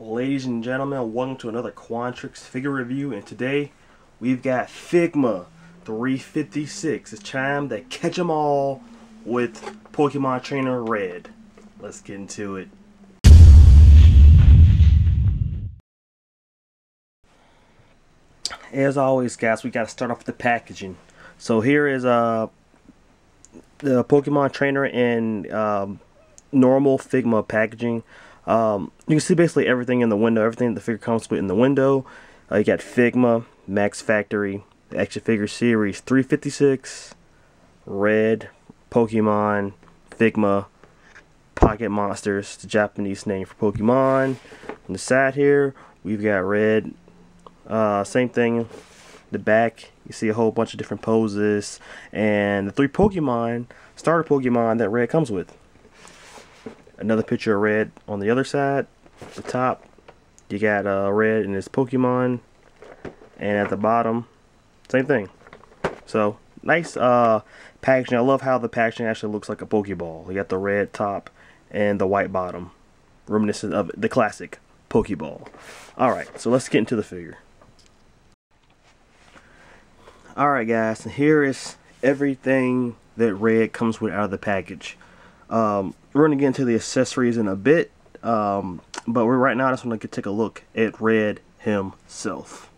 Ladies and gentlemen, welcome to another Quantrix figure review, and today we've got Figma 356. It's time to catch 'em all with Pokemon Trainer Red. Let's get into it. As always, guys, we got to start off with the packaging. So here is the Pokemon Trainer in normal Figma packaging. You can see basically everything in the window, everything the figure comes with in the window. You got Figma, Max Factory, the Action Figure Series 356, Red, Pokemon, Figma, Pocket Monsters, the Japanese name for Pokemon. On the side here, we've got Red. Same thing. The back, you see a whole bunch of different poses, and the 3 Pokemon, starter Pokemon that Red comes with. Another picture of Red on the other side. At the top, you got Red and his Pokemon, and at the bottom, same thing. So nice packaging. I love how the packaging actually looks like a Pokeball. You got the red top and the white bottom, reminiscent of the classic Pokeball. All right, so let's get into the figure. All right, guys, and here is everything that Red comes with out of the package. We're going to get into the accessories in a bit, but right now I just want to take a look at Red himself.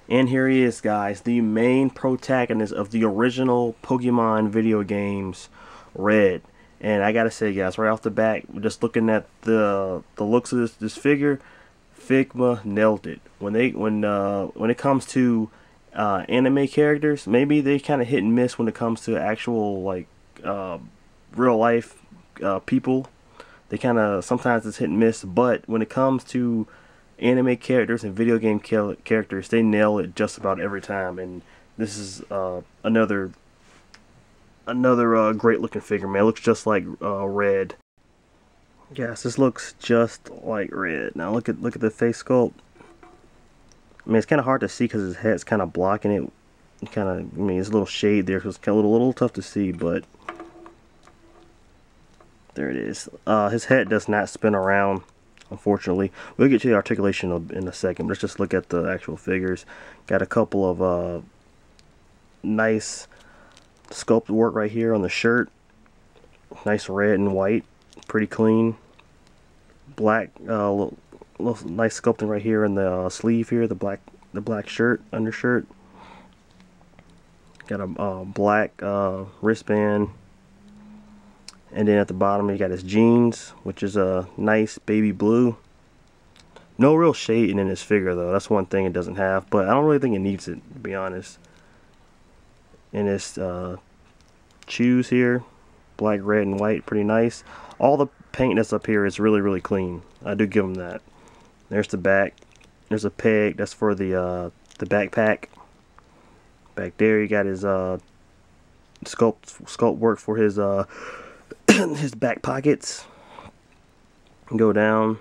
And here he is, guys, the main protagonist of the original Pokemon video games, Red. And I gotta say, guys, right off the bat, just looking at the looks of this figure, Figma nailed it. When it comes to anime characters, maybe they kind of hit and miss when it comes to actual like real life people. They kind of sometimes it's hit and miss, but when it comes to anime characters and video game characters, they nail it just about every time. And this is another great looking figure, man. It looks just like Red. Yes, this looks just like Red. Now look at the face sculpt. I mean, it's kind of hard to see because his head's kind of blocking it. I mean, it's a little shade there, so it's kind of a little tough to see, but there it is. His head does not spin around, unfortunately. We'll get to the articulation in a second. Let's just look at the actual figures. Got a couple of nice sculpt work right here on the shirt. Nice red and white, pretty clean. Black, little nice sculpting right here in the sleeve here. The black shirt, undershirt. Got a black wristband, and then at the bottom you got his jeans, which is a nice baby blue. No real shading in this figure though. That's one thing it doesn't have, but I don't really think it needs it, to be honest. And his shoes here, black, red, and white, pretty nice. All the paint that's up here is really clean. I do give him that. There's the back. There's a peg. That's for the backpack. Back there, you got his sculpt work for his his back pockets. Go down.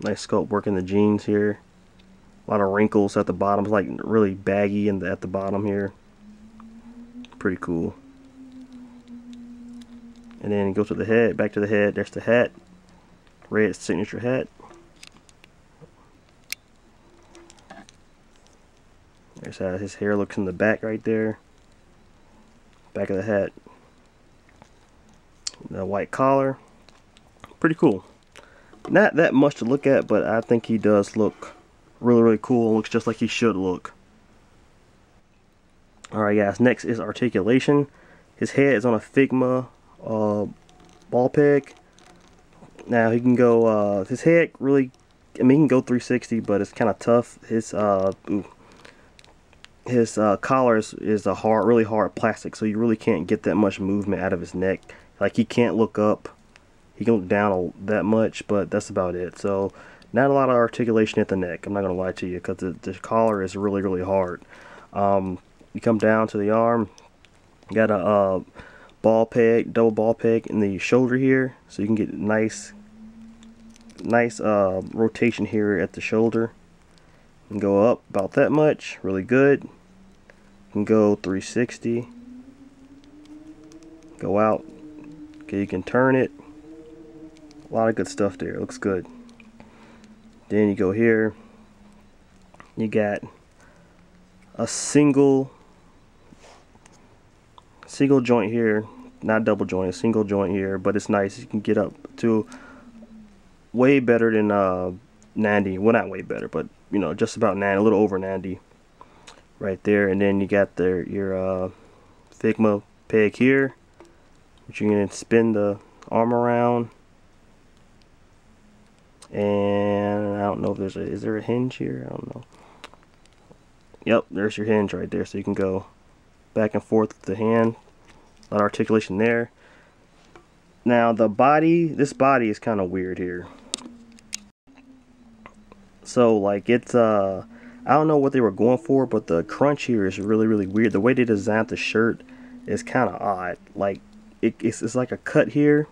Nice sculpt work in the jeans here. A lot of wrinkles at the bottom. It's like really baggy at the bottom here. Pretty cool. And then go to the head. Back to the head. There's the hat. Red signature hat. There's how his hair looks in the back right there. Back of the hat. The white collar. Pretty cool. Not that much to look at, but I think he does look really cool. Looks just like he should look. Alright, guys, next is articulation. His head is on a Figma ball peg. Now he can go, his head really, I mean, he can go 360, but it's kind of tough. His collar is a really hard plastic, so you really can't get that much movement out of his neck. Like, he can't look up, he can look down that much, but that's about it. So not a lot of articulation at the neck, I'm not gonna lie to you, because the collar is really hard. You come down to the arm, you got a ball peg, double ball peg in the shoulder here, so you can get nice rotation here at the shoulder. And go up about that much, really good. You can go 360, go out. Okay, you can turn it. A lot of good stuff there. It looks good. Then you go here, you got a single joint here, not double joint, a single joint here, but it's nice. You can get up to way better than 90. Well, not way better, but you know, just about 90, a little over 90 right there. And then you got your Figma peg here, which you can spin the arm around. And I don't know if is there a hinge here? I don't know. Yep, there's your hinge right there, so you can go back and forth with the hand. A lot of articulation there. Now the body, this body is kind of weird here. So like it's I don't know what they were going for, but the crunch here is really weird. The way they designed the shirt is kind of odd. Like it's like a cut here,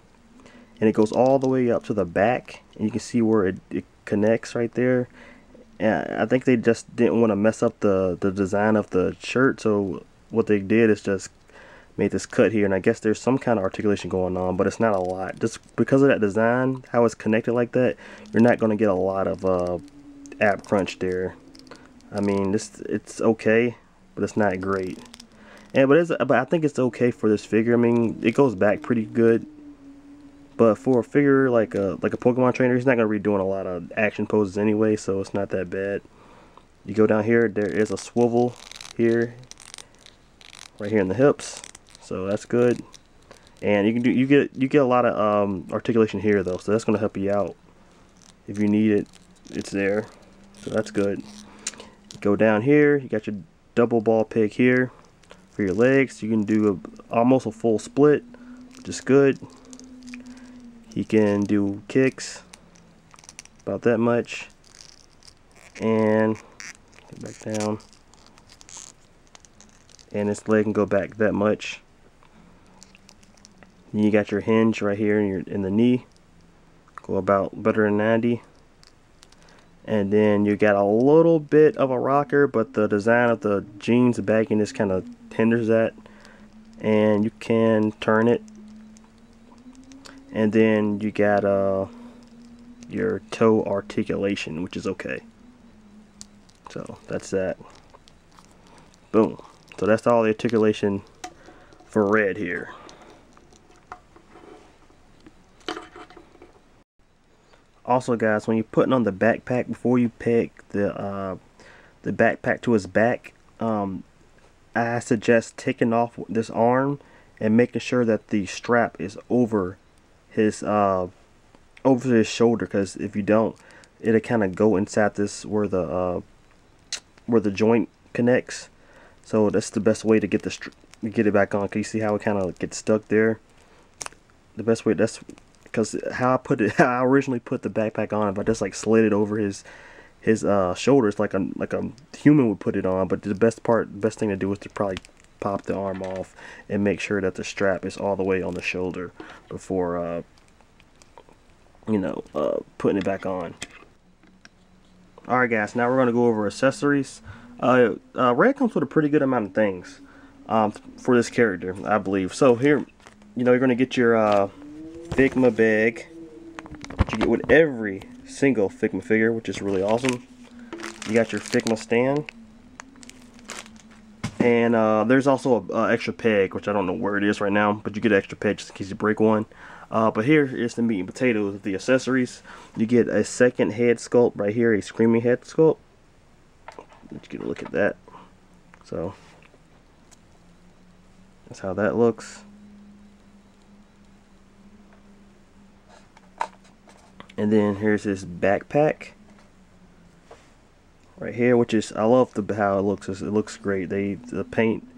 and it goes all the way up to the back, and you can see where it connects right there. And I think they just didn't want to mess up the design of the shirt, so what they did is just made this cut here, and I guess there's some kind of articulation going on, but it's not a lot. Just because of that design, how it's connected like that, you're not going to get a lot of ab crunch there. I mean, it's okay, but it's not great. But I think it's okay for this figure. I mean, it goes back pretty good. But for a figure like a Pokemon trainer, he's not going to be doing a lot of action poses anyway, so it's not that bad. You go down here, there is a swivel here, right here in the hips, so that's good. And you get a lot of articulation here though, so that's going to help you out if you need it. It's there, so that's good. You go down here, you got your double ball peg here for your legs. You can do almost a full split, which is good. You can do kicks, about that much, and get back down, and this leg can go back that much. Then you got your hinge right here in the knee, go about better than 90, and then you got a little bit of a rocker, but the design of the jeans, the bagging, this kind of hinders that, and you can turn it. And then you got your toe articulation, which is okay. So that's that. Boom. So that's all the articulation for Red here. Also, guys, when you're putting on the backpack, before you peg the backpack to his back, I suggest taking off this arm and making sure that the strap is over his shoulder, because if you don't, it'll kind of go inside this where the joint connects. So that's the best way to get it back on. Can you see how it kind of gets stuck there? The best way, that's because how I originally put the backpack on, if I just like slid it over his shoulders like a human would put it on. But the best thing to do is to probably pop the arm off and make sure that the strap is all the way on the shoulder before putting it back on. Alright guys, now we're going to go over accessories. Red comes with a pretty good amount of things for this character, I believe. So here, you're going to get your Figma bag, which you get with every single Figma figure, which is really awesome. You got your Figma stand. And there's also an extra peg, which I don't know where it is right now, but you get an extra peg just in case you break one. But here is the meat and potatoes of the accessories. You get a second head sculpt right here, a screaming head sculpt. Let's get a look at that. So that's how that looks. And then here's his backpack right here, which is, I love how it looks. It looks great. The paint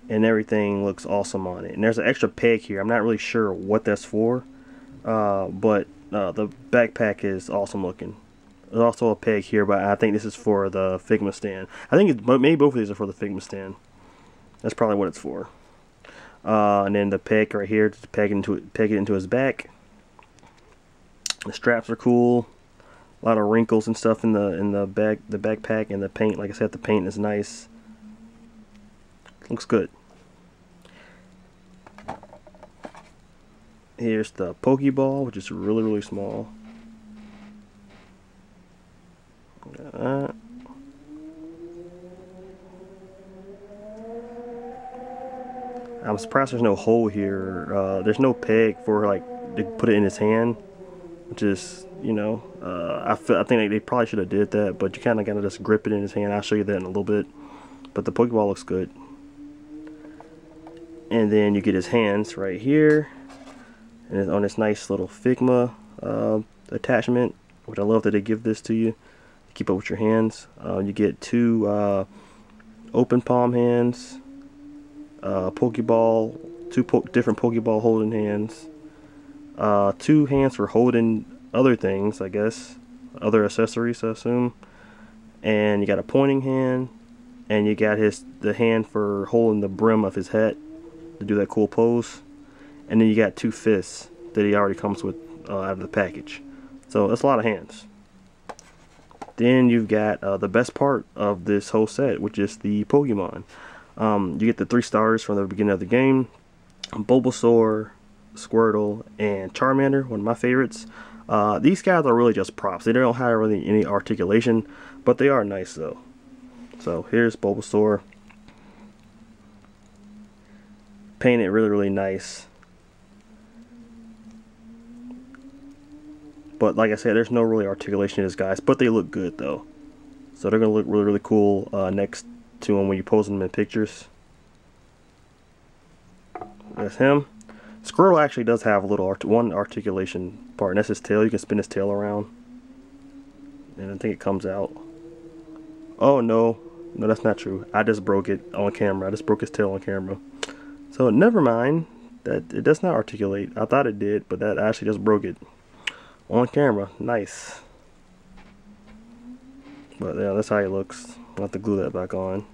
and everything looks awesome on it. And there's an extra peg here. I'm not really sure what that's for, but the backpack is awesome looking. There's also a peg here, but I think this is for the Figma stand. I think maybe both of these are for the Figma stand. That's probably what it's for. And then the peg right here to peg it into his back. The straps are cool. A lot of wrinkles and stuff in the backpack, and the paint. Like I said, the paint is nice. Looks good. Here's the Pokeball, which is really small. I'm surprised there's no hole here. There's no peg for like to put it in his hand, which is, you know, I think they probably should have did that, but you kind of gotta just grip it in his hand. I'll show you that in a little bit. But the Pokeball looks good. And then you get his hands right here, and it's on this nice little Figma attachment, which I love that they give this to you to keep up with your hands. You get two open palm hands, Pokeball, two different Pokeball holding hands, two hands for holding other things, I guess, other accessories, I assume, and you got a pointing hand, and you got the hand for holding the brim of his hat to do that cool pose, and then you got two fists that he already comes with out of the package. So that's a lot of hands. Then you've got the best part of this whole set, which is the Pokemon. You get the 3 starters from the beginning of the game: Bulbasaur, Squirtle, and Charmander, one of my favorites. These guys are really just props. They don't have really any articulation, but they are nice though. So here's Bulbasaur, painted really nice. But like I said, there's no really articulation in these guys, but they look good though. So they're gonna look really cool next to them when you pose them in pictures. That's him. Squirtle actually does have a little one articulation part, and that's his tail. You can spin his tail around, and I think it comes out. Oh no, that's not true. I just broke it on camera. I just broke his tail on camera. So never mind, that it does not articulate. I thought it did, but that actually just broke it on camera. Nice. But yeah, that's how he looks. I'll have to glue that back on.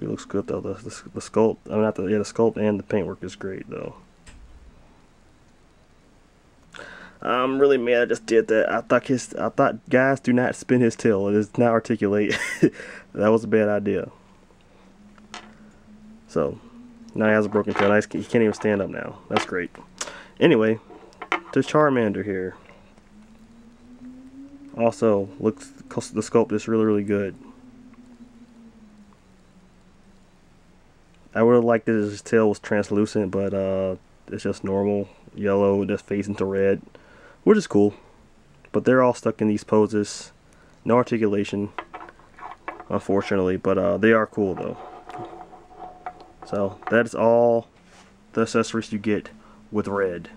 He looks good though. The sculpt, I mean, not the, yeah, the sculpt and the paintwork is great though. I'm really mad I just did that. I thought guys do not spin his tail. It does not articulate. That was a bad idea. So now he has a broken tail. Nice, he can't even stand up now. That's great. Anyway, to Charmander here. Also looks, the sculpt is really good. I would have liked it if his tail was translucent, but it's just normal yellow, just fades into red, which is cool. But they're all stuck in these poses. No articulation, unfortunately, but they are cool though. So that's all the accessories you get with Red.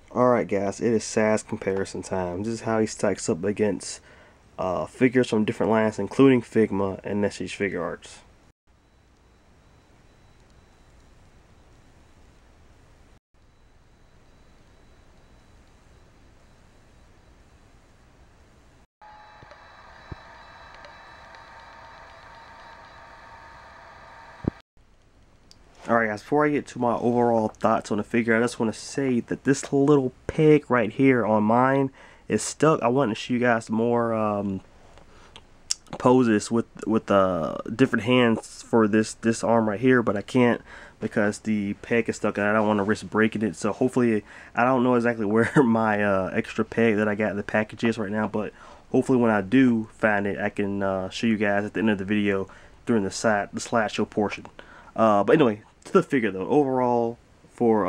Alright guys, it is size comparison time. This is how he stacks up against figures from different lines, including Figma and Message Figure Arts. Alright guys, before I get to my overall thoughts on the figure, I just want to say that this little peg right here on mine is stuck. I want to show you guys more poses with different hands for this arm right here, but I can't because the peg is stuck and I don't want to risk breaking it. So hopefully, I don't know exactly where my extra peg that I got in the package is right now, but hopefully when I do find it, I can show you guys at the end of the video during the slideshow portion. But anyway, to the figure though, overall for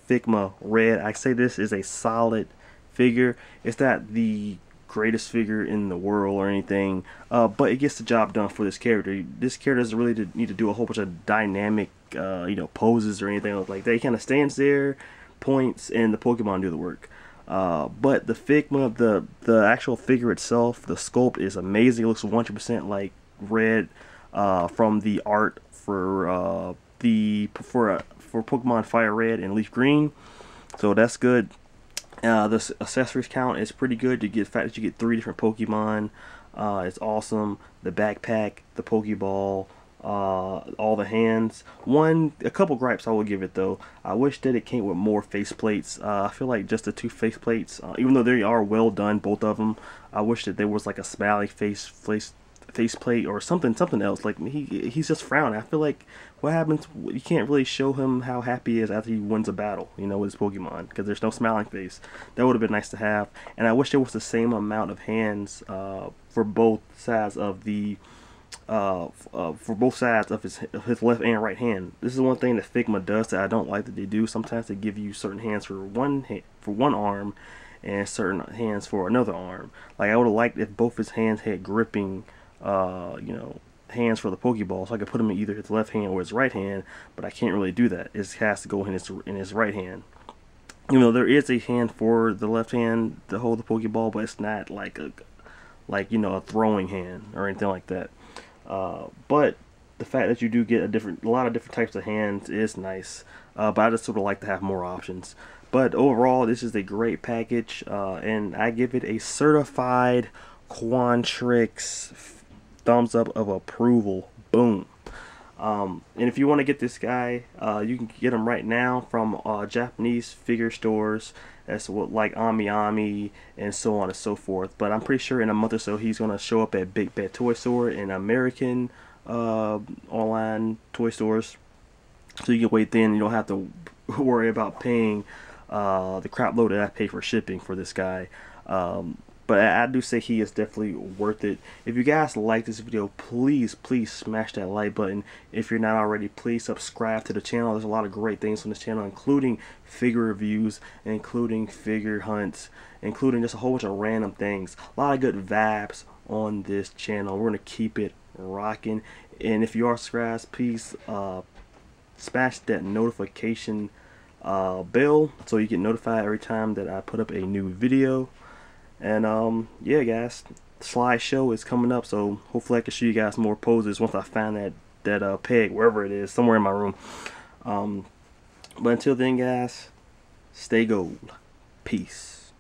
Figma Red, I say this is a solid figure. It's not the greatest figure in the world or anything, but it gets the job done for this character. This character doesn't really need to do a whole bunch of dynamic you know, poses or anything like that. He kind of stands there, points, and the Pokemon do the work. But the Figma, the actual figure itself, the sculpt is amazing. It looks 100% like Red from the art for Pokemon Fire Red and Leaf Green, so that's good. This accessories count is pretty good. You get the fact that you get 3 different Pokemon. It's awesome. The backpack, the Pokeball, all the hands. A couple gripes I will give it though. I wish that it came with more faceplates. I feel like just the 2 faceplates, even though they are well done, both of them, I wish that there was like a smiley face faceplate or something else. Like he's just frowning. I feel like what happens, you can't really show him how happy he is after he wins a battle, you know, with his Pokemon, because there's no smiling face. That would have been nice to have. And I wish there was the same amount of hands for both sides of the his left and right hand. This is one thing that Figma does that I don't like that they do. Sometimes they give you certain hands for one arm and certain hands for another arm. Like I would have liked if both his hands had gripping you know, hands for the Pokeball, so I could put him in either his left hand or his right hand, but I can't really do that. It has to go in his right hand. You know, there is a hand for the left hand to hold the Pokeball, but it's not like you know, a throwing hand or anything like that. But the fact that you do get a lot of different types of hands is nice. But I just sort of like to have more options. But overall, this is a great package, and I give it a certified Quantrix thumbs up of approval. Boom. And if you want to get this guy, you can get him right now from Japanese figure stores. That's what, like Ami and so on and so forth. But I'm pretty sure in a month or so he's gonna show up at Big Bad Toy Store and American online toy stores. So you can wait then. You don't have to worry about paying the crap load that I pay for shipping for this guy. But I do say he is definitely worth it. If you guys like this video, please smash that like button. If you're not already, please subscribe to the channel. There's a lot of great things on this channel, including figure reviews, including figure hunts, including just a whole bunch of random things. A lot of good vibes on this channel. We're going to keep it rocking. And if you are subscribed, please smash that notification bell so you get notified every time that I put up a new video. And yeah guys, slideshow is coming up, so hopefully I can show you guys more poses once I find that peg wherever it is, somewhere in my room. But until then guys, stay gold. Peace.